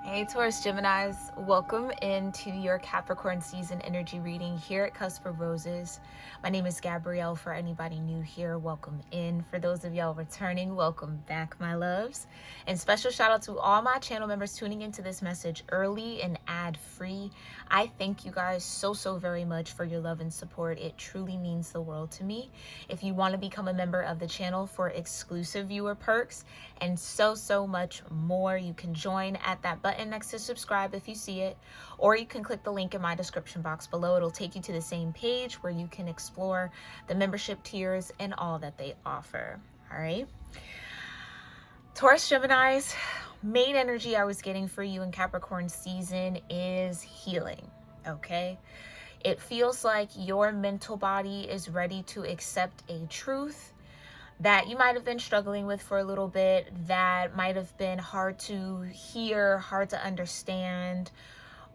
Hey Taurus-Geminis, welcome into your Capricorn season energy reading here at Cusp of Roses. My name is Gabrielle. For anybody new here, welcome in. For those of y'all returning, welcome back, my loves. And special shout out to all my channel members tuning into this message early and ad-free. I thank you guys so very much for your love and support. It truly means the world to me. If you want to become a member of the channel for exclusive viewer perks and so much more, you can join at that button next to subscribe if you see it, or you can click the link in my description box below. It'll take you to the same page where you can explore the membership tiers and all that they offer. All right, Taurus-Geminis, main energy I was getting for you in Capricorn season is healing. Okay, it feels like your mental body is ready to accept a truth that you might have been struggling with for a little bit, that might have been hard to hear, hard to understand,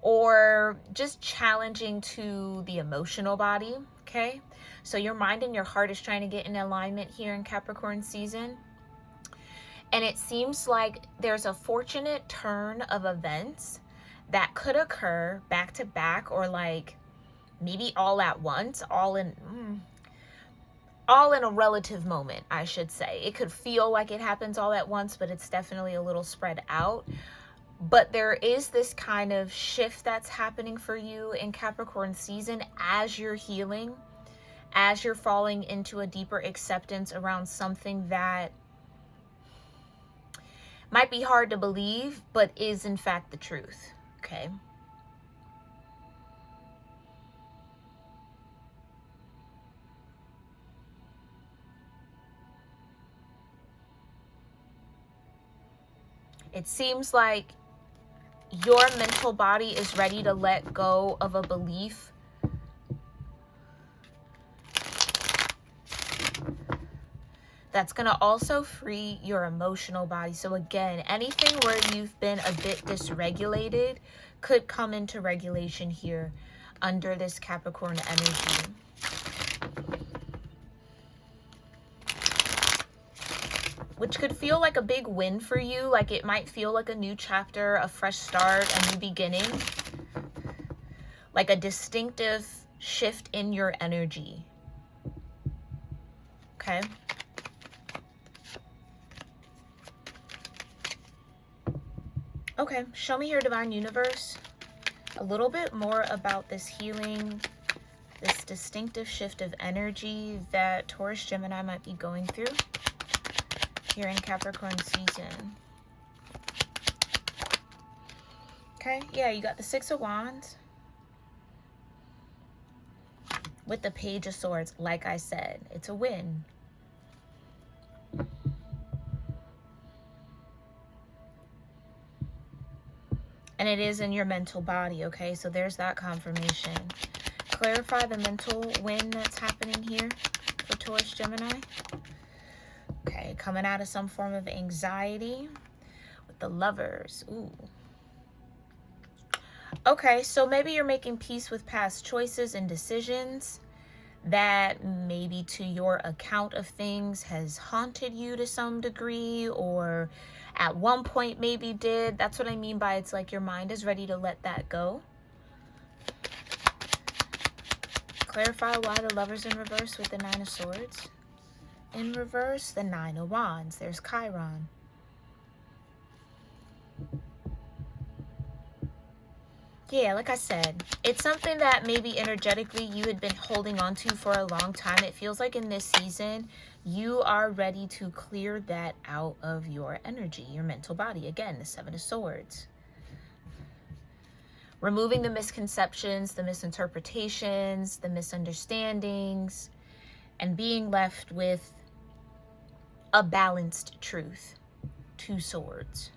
or just challenging to the emotional body, okay? So your mind and your heart is trying to get in alignment here in Capricorn season. And it seems like there's a fortunate turn of events that could occur back to back, or like maybe all at once, all in a relative moment, I should say. It could feel like it happens all at once, but it's definitely a little spread out. But there is this kind of shift that's happening for you in Capricorn season as you're healing, as you're falling into a deeper acceptance around something that might be hard to believe, but is in fact the truth, okay? It seems like your mental body is ready to let go of a belief that's going to also free your emotional body. So again, anything where you've been a bit dysregulated could come into regulation here under this Capricorn energy. Which could feel like a big win for you. Like it might feel like a new chapter, a fresh start, a new beginning. Like a distinctive shift in your energy. Okay? Okay, show me here, Divine Universe, a little bit more about this healing, this distinctive shift of energy that Taurus-Gemini might be going through here in Capricorn season. Okay, yeah, you got the Six of Wands with the Page of Swords. Like I said, it's a win. And it is in your mental body, okay? So there's that confirmation. Clarify the mental win that's happening here for Taurus-Gemini. Okay, coming out of some form of anxiety with the Lovers. Ooh. Okay, so maybe you're making peace with past choices and decisions that maybe to your account of things has haunted you to some degree, or at one point maybe did. That's what I mean by it's like your mind is ready to let that go. Clarify why the Lovers in reverse with the Nine of Swords. In reverse, the Nine of Wands. There's Chiron. Yeah, like I said, it's something that maybe energetically you had been holding on to for a long time. It feels like in this season, you are ready to clear that out of your energy, your mental body. Again, the Seven of Swords. Removing the misconceptions, the misinterpretations, the misunderstandings, and being left with a balanced truth. Two Swords.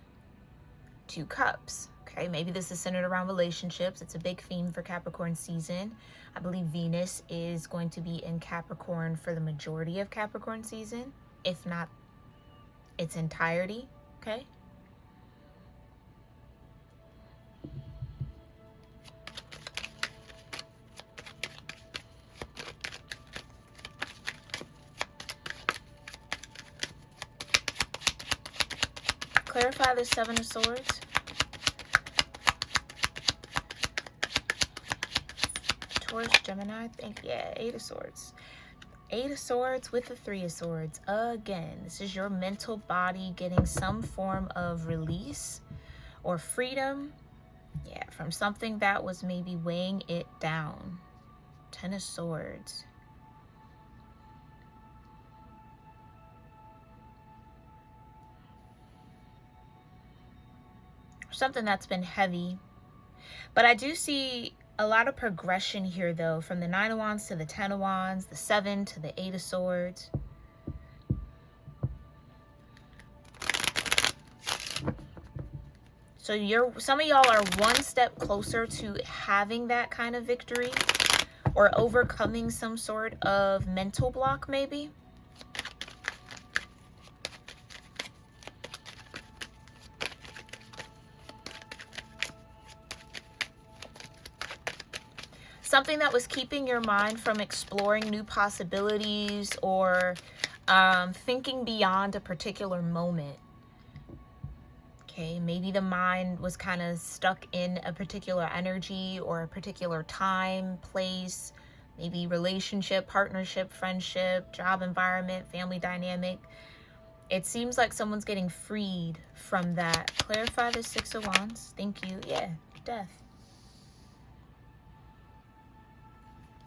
Two Cups. Okay, maybe this is centered around relationships. It's a big theme for Capricorn season. I believe Venus is going to be in Capricorn for the majority of Capricorn season, if not its entirety, okay? Clarify the Seven of Swords. Taurus, Gemini, yeah, 8 of Swords. 8 of Swords with the 3 of Swords. Again, this is your mental body getting some form of release or freedom. Yeah, from something that was maybe weighing it down. 10 of Swords. Something that's been heavy. But I do see a lot of progression here, though, from the 9 of Wands to the 10 of Wands, the 7 to the 8 of Swords. So some of y'all are one step closer to having that kind of victory or overcoming some sort of mental block, maybe. Something that was keeping your mind from exploring new possibilities or thinking beyond a particular moment. Okay, maybe the mind was kind of stuck in a particular energy or a particular time, place, maybe relationship, partnership, friendship, job environment, family dynamic. It seems like someone's getting freed from that. Clarify the 6 of Wands. Thank you. Yeah, death.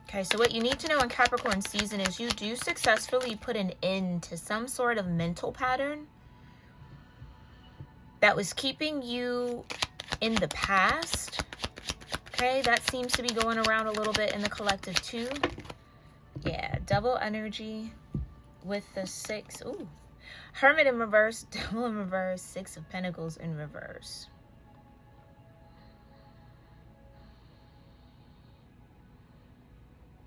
Okay, so what you need to know in Capricorn season is you do successfully put an end to some sort of mental pattern that was keeping you in the past. Okay, that seems to be going around a little bit in the collective too. Yeah, double energy with the 6. Ooh, Hermit in reverse, Devil in reverse, 6 of Pentacles in reverse.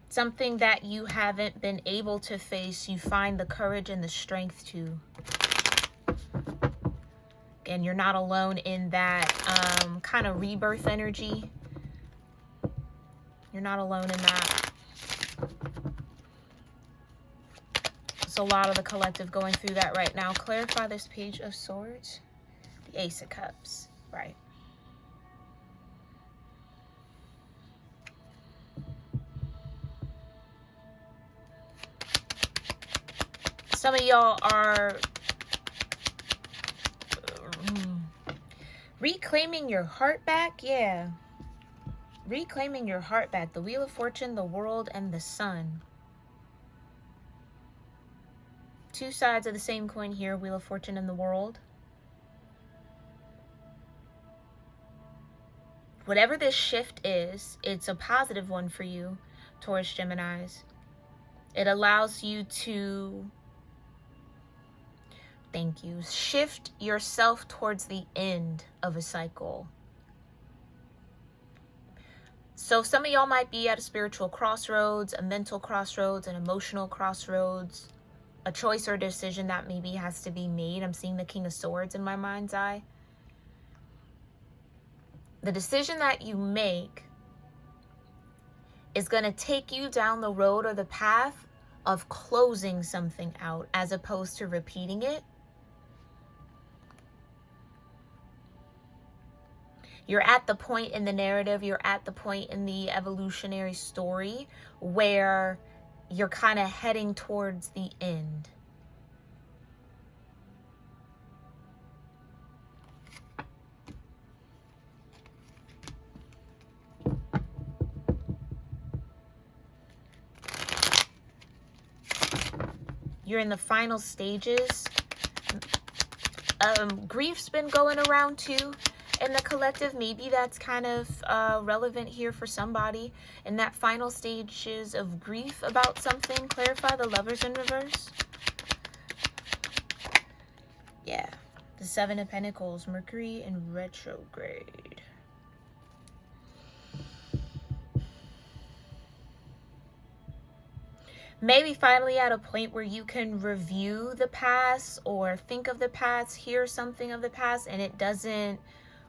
Something that you haven't been able to face, you find the courage and the strength to. And you're not alone in that kind of rebirth energy. You're not alone in that. So a lot of the collective going through that right now. Clarify this Page of Swords. The Ace of Cups. Right. Some of y'all are reclaiming your heart back. Yeah. Reclaiming your heart back. The Wheel of Fortune, the World, and the Sun. Two sides of the same coin here. Wheel of Fortune and the World. Whatever this shift is, it's a positive one for you, Taurus, Geminis. It allows you to, thank you, shift yourself towards the end of a cycle. So some of y'all might be at a spiritual crossroads, a mental crossroads, an emotional crossroads, a choice or decision that maybe has to be made. I'm seeing the King of Swords in my mind's eye. The decision that you make is going to take you down the road or the path of closing something out as opposed to repeating it. You're at the point in the narrative, you're at the point in the evolutionary story where you're kind of heading towards the end. You're in the final stages. Grief's been going around too in the collective. Maybe that's kind of relevant here for somebody. In that final stages of grief about something. Clarify the Lovers in reverse. Yeah. The 7 of Pentacles. Mercury in retrograde. Maybe finally at a point where you can review the past or think of the past, hear something of the past, and it doesn't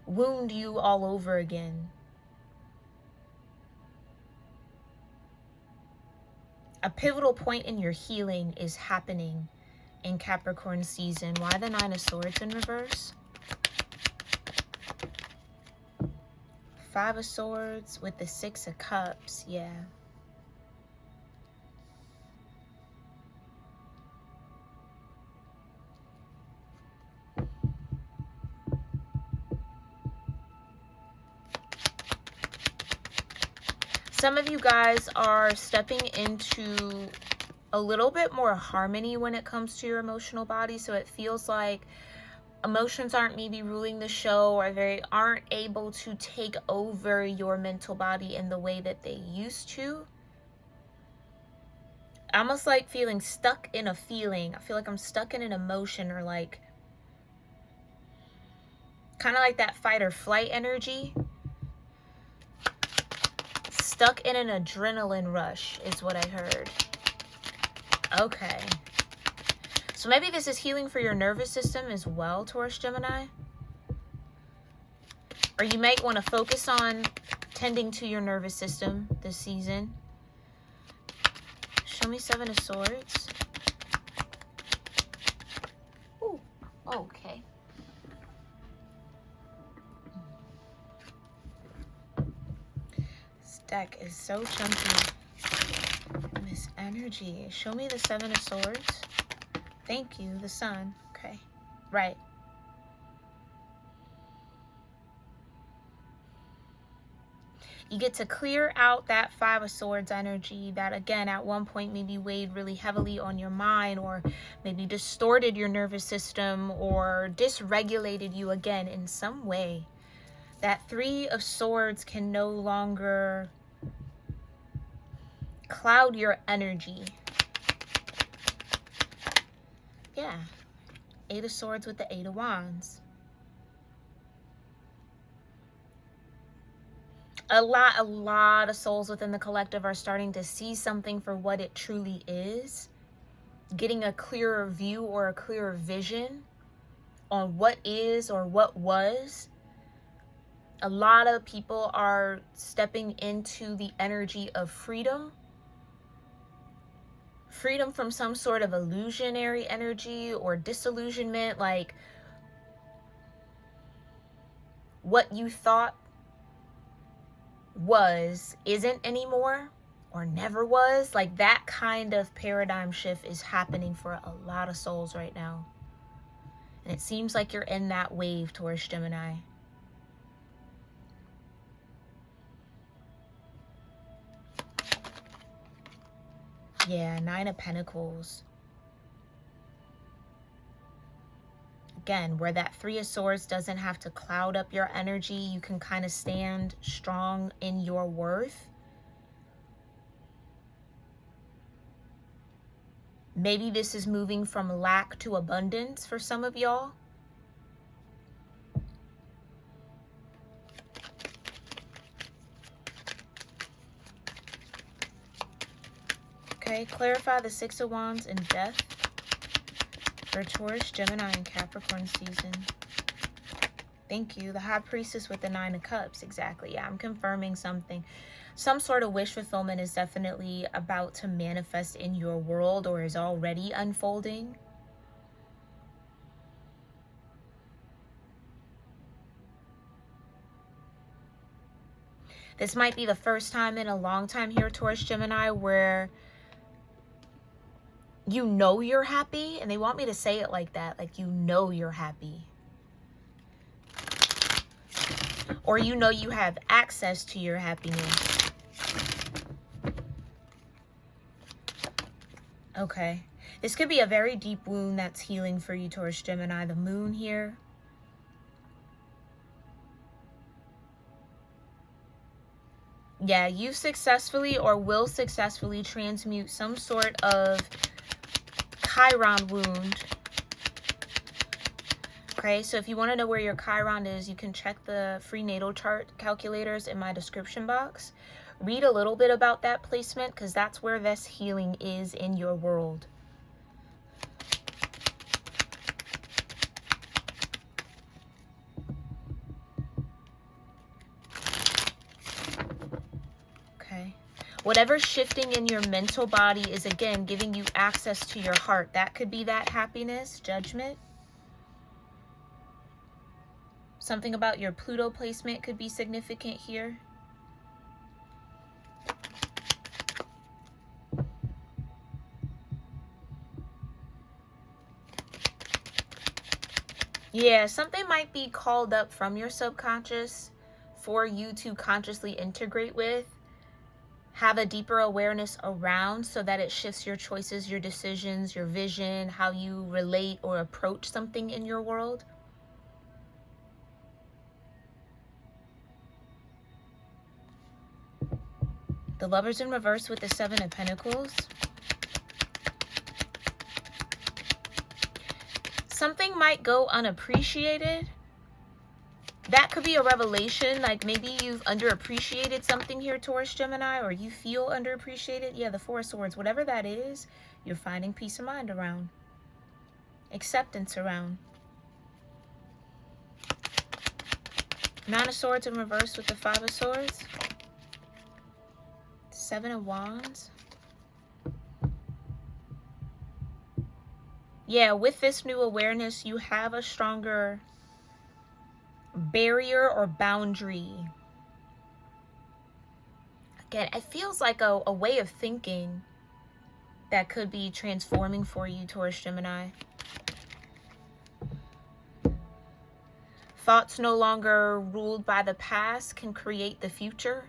wound you all over again. A pivotal point in your healing is happening in Capricorn season. Why the 9 of Swords in reverse? Five of Swords with the Six of Cups. Yeah. Some of you guys are stepping into a little bit more harmony when it comes to your emotional body. So it feels like emotions aren't maybe ruling the show, or they aren't able to take over your mental body in the way that they used to. Almost like feeling stuck in a feeling. I feel like I'm stuck in an emotion, or like kind of like that fight or flight energy. Stuck in an adrenaline rush is what I heard. Okay. So maybe this is healing for your nervous system as well, Taurus-Gemini. Or you might want to focus on tending to your nervous system this season. Show me Seven of Swords. Ooh, okay. This deck is so chunky. This energy. Show me the Seven of Swords. Thank you, the Sun. Okay, right. You get to clear out that Five of Swords energy that, again, at one point maybe weighed really heavily on your mind, or maybe distorted your nervous system, or dysregulated you again in some way. That Three of Swords can no longer cloud your energy. Yeah. Eight of Swords with the Eight of Wands. A lot of souls within the collective are starting to see something for what it truly is. Getting a clearer view or a clearer vision on what is or what was. A lot of people are stepping into the energy of freedom. Freedom from some sort of illusionary energy or disillusionment, like what you thought was isn't anymore, or never was. Like that kind of paradigm shift is happening for a lot of souls right now. And it seems like you're in that wave, Taurus-Gemini. Yeah, Nine of Pentacles. Again, where that Three of Swords doesn't have to cloud up your energy. You can kind of stand strong in your worth. Maybe this is moving from lack to abundance for some of y'all. Okay, clarify the Six of Wands and Death for Taurus, Gemini, and Capricorn season. Thank you. The High Priestess with the Nine of Cups. Exactly. Yeah, I'm confirming something. Some sort of wish fulfillment is definitely about to manifest in your world, or is already unfolding. This might be the first time in a long time here, Taurus, Gemini, where you know you're happy, and they want me to say it like that, like you know you're happy. Or you know you have access to your happiness. Okay. This could be a very deep wound that's healing for you, Taurus, Gemini. The Moon here. Yeah, you successfully or will successfully transmute some sort of Chiron wound. Okay, so if you want to know where your Chiron is, you can check the free natal chart calculators in my description box. Read a little bit about that placement, because that's where this healing is in your world. Okay. Whatever's shifting in your mental body is, again, giving you access to your heart. That could be that happiness, judgment. Something about your Pluto placement could be significant here. Yeah, something might be called up from your subconscious for you to consciously integrate with, have a deeper awareness around, so that it shifts your choices, your decisions, your vision, how you relate or approach something in your world. The Lovers in reverse with the Seven of Pentacles. Something might go unappreciated. That could be a revelation, like maybe you've underappreciated something here, Taurus-Gemini, or you feel underappreciated. Yeah, the Four of Swords, whatever that is, you're finding peace of mind around, acceptance around. Nine of Swords in reverse with the Five of Swords. Seven of Wands. Yeah, with this new awareness, you have a stronger barrier or boundary. Again, it feels like a way of thinking that could be transforming for you, Taurus-Gemini. Thoughts no longer ruled by the past can create the future.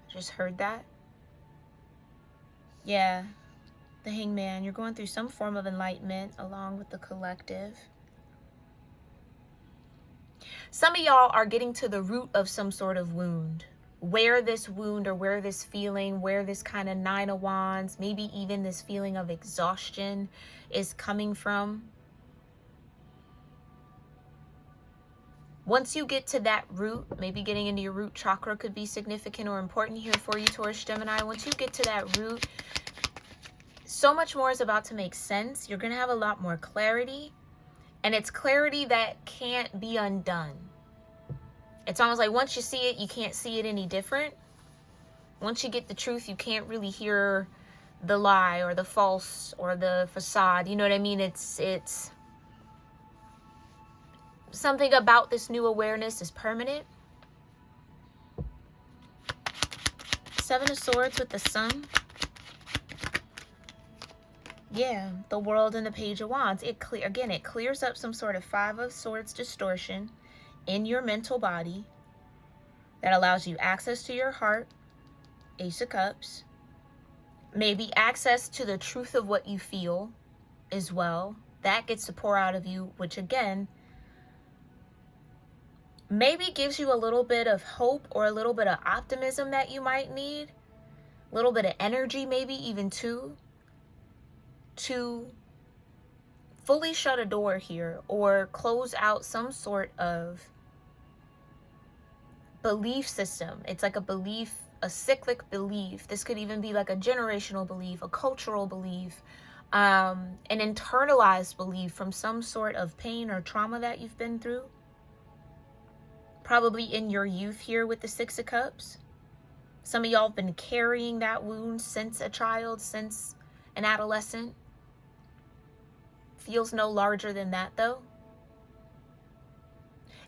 I just heard that. Yeah, the Hangman. You're going through some form of enlightenment along with the collective. Some of y'all are getting to the root of some sort of wound. Where this wound or where this feeling, where this kind of Nine of Wands, maybe even this feeling of exhaustion is coming from. Once you get to that root, maybe getting into your root chakra could be significant or important here for you, Taurus-Gemini. Once you get to that root, so much more is about to make sense. You're going to have a lot more clarity. And it's clarity that can't be undone. It's almost like once you see it, you can't see it any different. Once you get the truth, you can't really hear the lie or the false or the facade. You know what I mean? It's something about this new awareness is permanent. Seven of Swords with the Sun. Yeah, the World and the Page of Wands. It clears up some sort of Five of Swords distortion in your mental body that allows you access to your heart. Ace of Cups. Maybe access to the truth of what you feel as well. That gets to pour out of you, which again, maybe gives you a little bit of hope or a little bit of optimism that you might need. A little bit of energy, maybe even two, to fully shut a door here or close out some sort of belief system. It's like a belief, a cyclic belief. This could even be like a generational belief, a cultural belief, an internalized belief from some sort of pain or trauma that you've been through. Probably in your youth here with the Six of Cups. Some of y'all have been carrying that wound since a child, since an adolescent. Feels no larger than that though.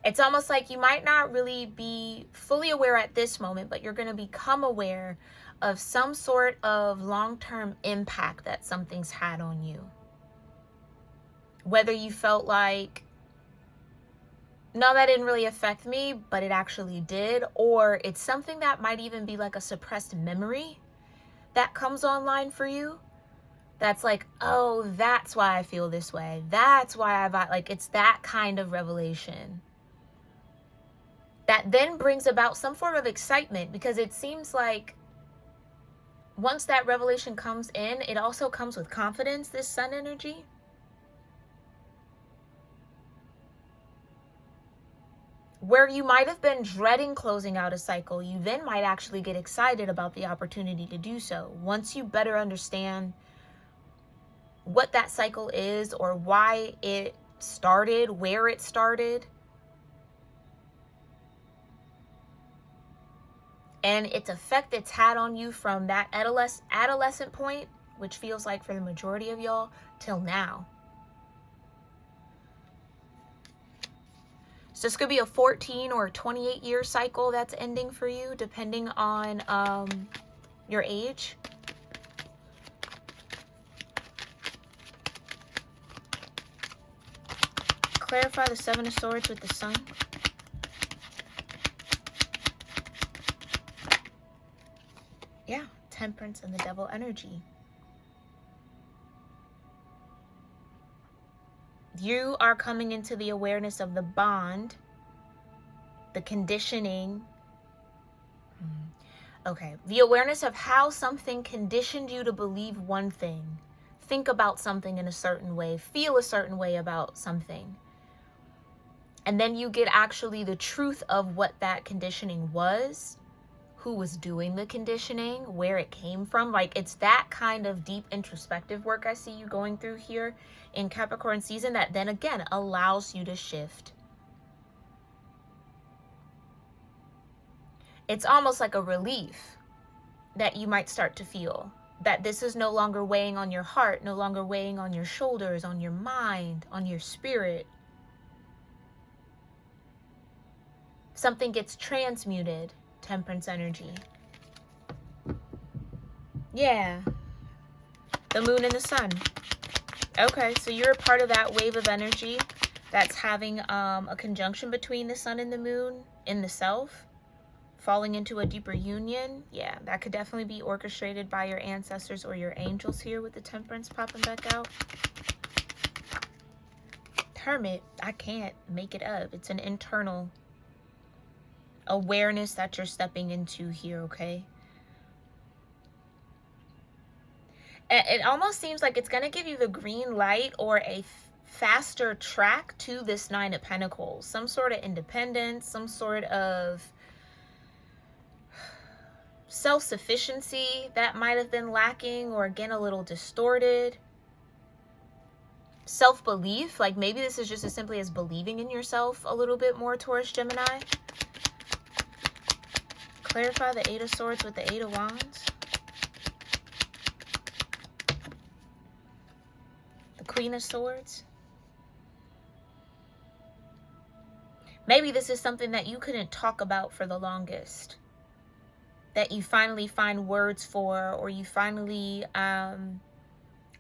It's almost like you might not really be fully aware at this moment, but you're going to become aware of some sort of long-term impact that something's had on you. Whether you felt like, no, that didn't really affect me, but it actually did. Or it's something that might even be like a suppressed memory that comes online for you. That's like, oh, that's why I feel this way. That's why like, it's that kind of revelation. That then brings about some form of excitement, because it seems like once that revelation comes in, it also comes with confidence, this sun energy. Where you might have been dreading closing out a cycle, you then might actually get excited about the opportunity to do so. Once you better understand what that cycle is or why it started, where it started, and its effect it's had on you from that adolescent point, which feels like for the majority of y'all, till now. So this could be a 14 or 28 year cycle that's ending for you, depending on your age. Clarify the Seven of Swords with the Sun. Yeah, Temperance and the Devil energy. You are coming into the awareness of the bond, the conditioning. Okay, the awareness of how something conditioned you to believe one thing, think about something in a certain way, feel a certain way about something. And then you get actually the truth of what that conditioning was, who was doing the conditioning, where it came from. Like, it's that kind of deep introspective work I see you going through here in Capricorn season that then again allows you to shift. It's almost like a relief that you might start to feel, that this is no longer weighing on your heart, no longer weighing on your shoulders, on your mind, on your spirit. Something gets transmuted. Temperance energy. Yeah. The moon and the sun. Okay, so you're a part of that wave of energy that's having a conjunction between the sun and the moon in the self, falling into a deeper union. Yeah, that could definitely be orchestrated by your ancestors or your angels here with the Temperance popping back out. Hermit, I can't make it up. It's an internal awareness that you're stepping into here, okay? It almost seems like it's going to give you the green light or a faster track to this Nine of Pentacles. Some sort of independence, some sort of self-sufficiency that might have been lacking, or again, a little distorted. Self-belief, like maybe this is just as simply as believing in yourself a little bit more, Taurus-Gemini. Clarify the Eight of Swords with the Eight of Wands. The Queen of Swords. Maybe this is something that you couldn't talk about for the longest, that you finally find words for, or you finally,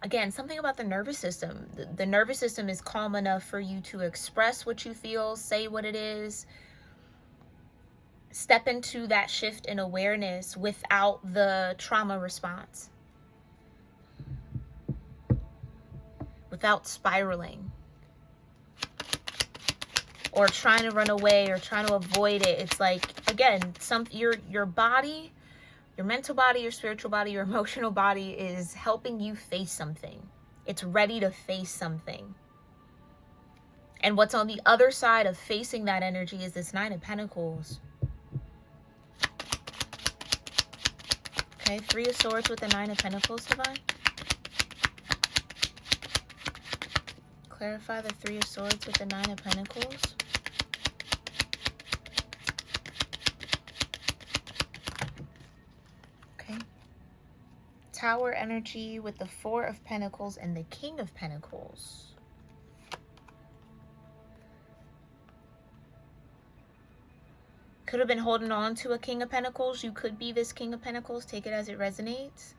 again, something about the nervous system. The nervous system is calm enough for you to express what you feel, say what it is, step into that shift in awareness without the trauma response, without spiraling or trying to run away or trying to avoid it. It's like, again, your body, your mental body, your spiritual body, your emotional body is helping you face something. It's ready to face something. And what's on the other side of facing that energy is this Nine of Pentacles. Okay, Three of Swords with the Nine of Pentacles, Divine. Clarify the Three of Swords with the Nine of Pentacles. Okay. Tower energy with the Four of Pentacles and the King of Pentacles. Could have been holding on to a King of Pentacles. You could be this King of Pentacles. Take it as it resonates.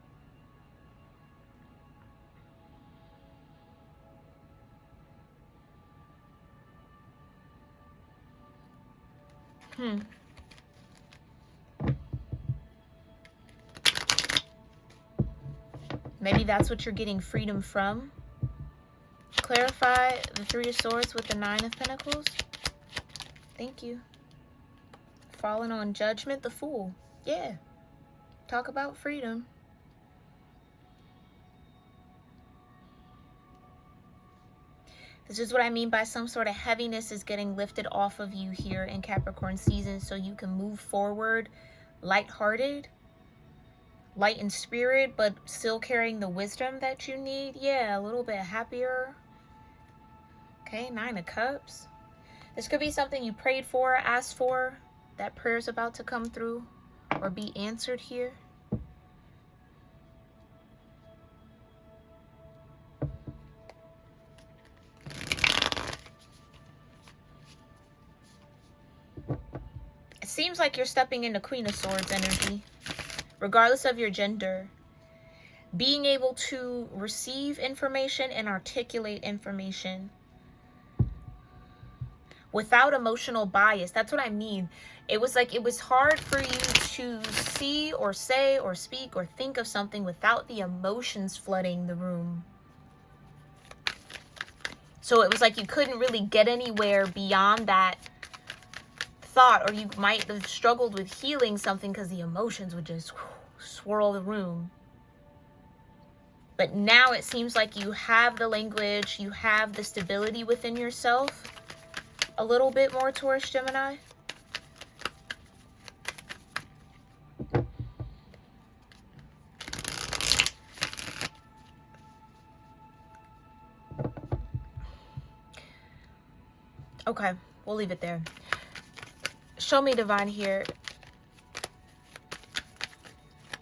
Maybe that's what you're getting freedom from. Clarify the Three of Swords with the Nine of Pentacles. Thank you. Falling on Judgment, the Fool. Yeah. Talk about freedom. This is what I mean by some sort of heaviness is getting lifted off of you here in Capricorn season, so you can move forward lighthearted, light in spirit, but still carrying the wisdom that you need. Yeah, a little bit happier. Okay, Nine of Cups. This could be something you prayed for, asked for. That prayer is about to come through or be answered here. It seems like you're stepping into Queen of Swords energy, regardless of your gender. Being able to receive information and articulate information without emotional bias. That's what I mean. It was like, it was hard for you to see or say or speak or think of something without the emotions flooding the room. So it was like you couldn't really get anywhere beyond that thought, or you might have struggled with healing something because the emotions would just swirl the room. But now it seems like you have the language, you have the stability within yourself a little bit more, Taurus-Gemini. Okay, we'll leave it there. Show me, Divine, here.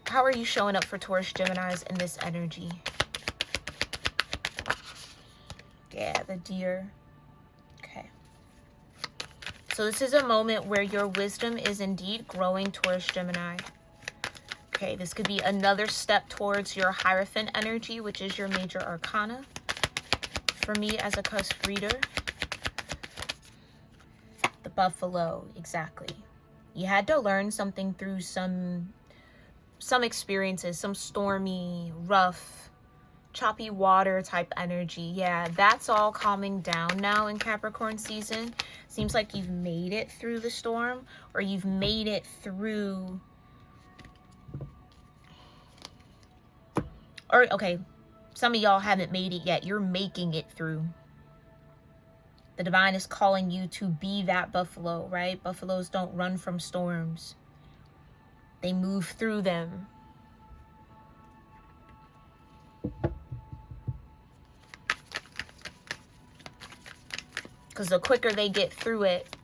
How are you showing up for Taurus-Geminis in this energy? Yeah, the deer. Okay. So this is a moment where your wisdom is indeed growing, Taurus-Gemini. Okay, this could be another step towards your Hierophant energy, which is your major arcana. For me as a cusp reader. The buffalo, exactly. You had to learn something through some experiences, some stormy, rough, choppy water type energy. Yeah, that's all calming down now in Capricorn season. Seems like you've made it through the storm, or you've made it through, or okay, some of y'all haven't made it yet. You're making it through. The divine is calling you to be that buffalo, right? Buffaloes don't run from storms. They move through them. Because the quicker they get through it,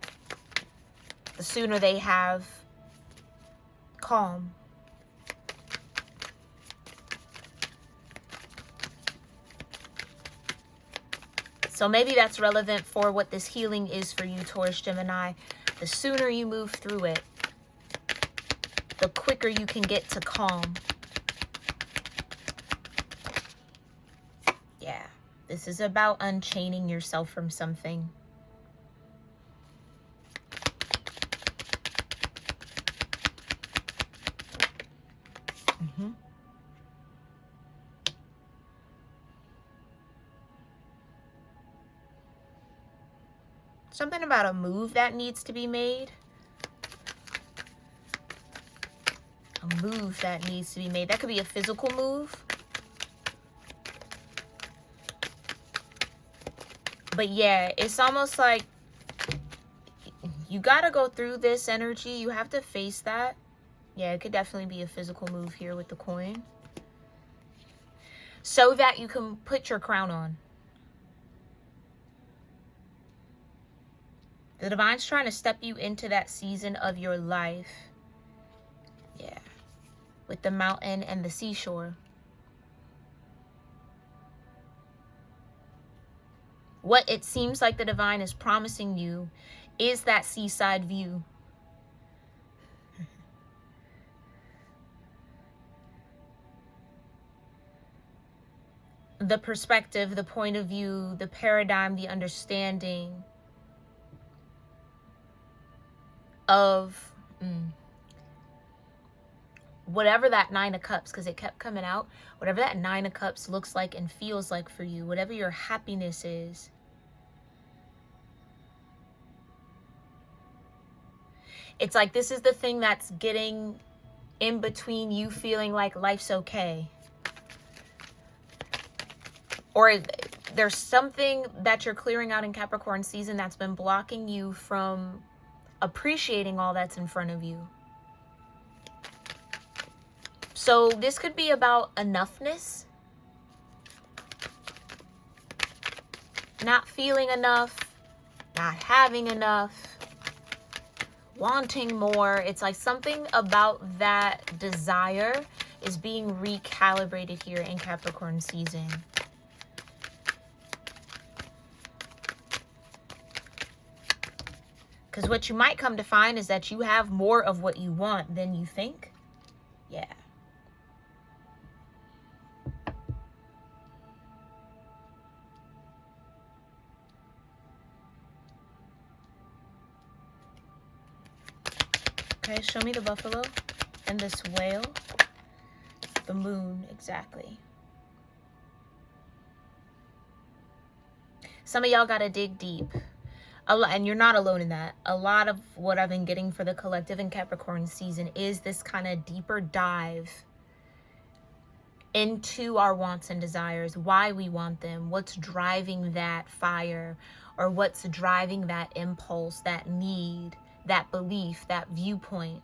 the sooner they have calm. So maybe that's relevant for what this healing is for you, Taurus-Gemini. The sooner you move through it, the quicker you can get to calm. Yeah, this is about unchaining yourself from something. Something about a move that needs to be made. A move that needs to be made. That could be a physical move. But yeah, it's almost like you got to go through this energy. You have to face that. Yeah, it could definitely be a physical move here with the coin. So that you can put your crown on. The divine's trying to step you into that season of your life. Yeah. With the mountain and the seashore. What it seems like the divine is promising you is that seaside view. The perspective, the point of view, the paradigm, the understanding of whatever that Nine of Cups, because it kept coming out, whatever that Nine of Cups looks like and feels like for you, whatever your happiness is. It's like this is the thing that's getting in between you feeling like life's okay. Or there's something that you're clearing out in Capricorn season that's been blocking you from appreciating all that's in front of you. So this could be about enoughness. Not feeling enough. Not having enough. Wanting more. It's like something about that desire is being recalibrated here in Capricorn season. Because what you might come to find is that you have more of what you want than you think. Yeah. Okay, show me the buffalo and this whale. The moon, exactly. Some of y'all got to dig deep. And you're not alone in that. A lot of what I've been getting for the collective in Capricorn season is this kind of deeper dive into our wants and desires, why we want them, what's driving that fire, or what's driving that impulse, that need, that belief, that viewpoint.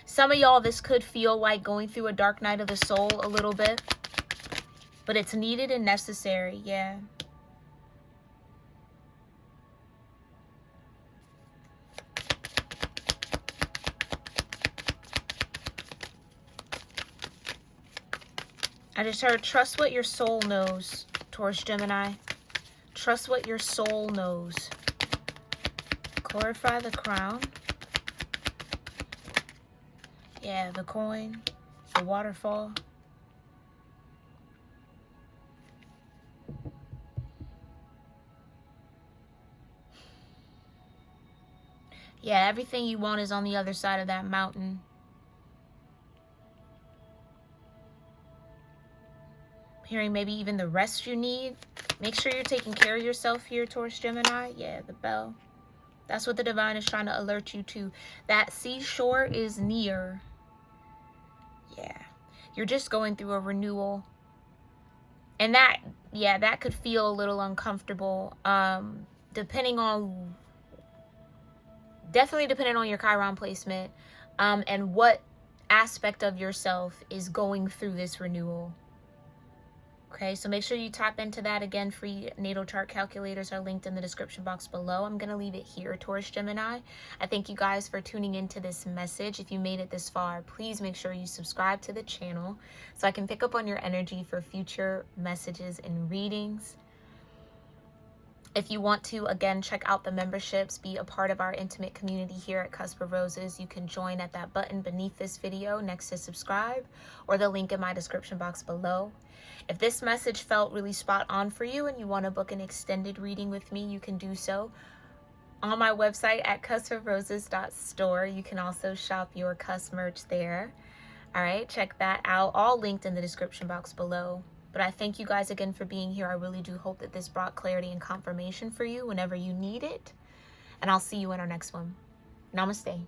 Some of y'all, this could feel like going through a dark night of the soul a little bit, but it's needed and necessary. Yeah. I just heard, trust what your soul knows, Taurus-Gemini. Trust what your soul knows. Glorify the crown. Yeah, the coin, the waterfall. Yeah, everything you want is on the other side of that mountain. Hearing maybe even the rest you need. Make sure you're taking care of yourself here, Taurus-Gemini. Yeah, the bell. That's what the divine is trying to alert you to. That seashore is near. Yeah. You're just going through a renewal. And that, yeah, that could feel a little uncomfortable. Depending on your Chiron placement. And what aspect of yourself is going through this renewal. Okay, so make sure you tap into that. Again, free natal chart calculators are linked in the description box below. I'm going to leave it here, Taurus-Gemini. I thank you guys for tuning into this message. If you made it this far, please make sure you subscribe to the channel so I can pick up on your energy for future messages and readings. If you want to, again, check out the memberships, be a part of our intimate community here at Cusp of Roses, you can join at that button beneath this video next to subscribe, or the link in my description box below. If this message felt really spot on for you and you want to book an extended reading with me, you can do so on my website at cuspofroses.store. You can also shop your Cusp merch there. All right, check that out. All linked in the description box below. But I thank you guys again for being here. I really do hope that this brought clarity and confirmation for you whenever you need it. And I'll see you in our next one. Namaste.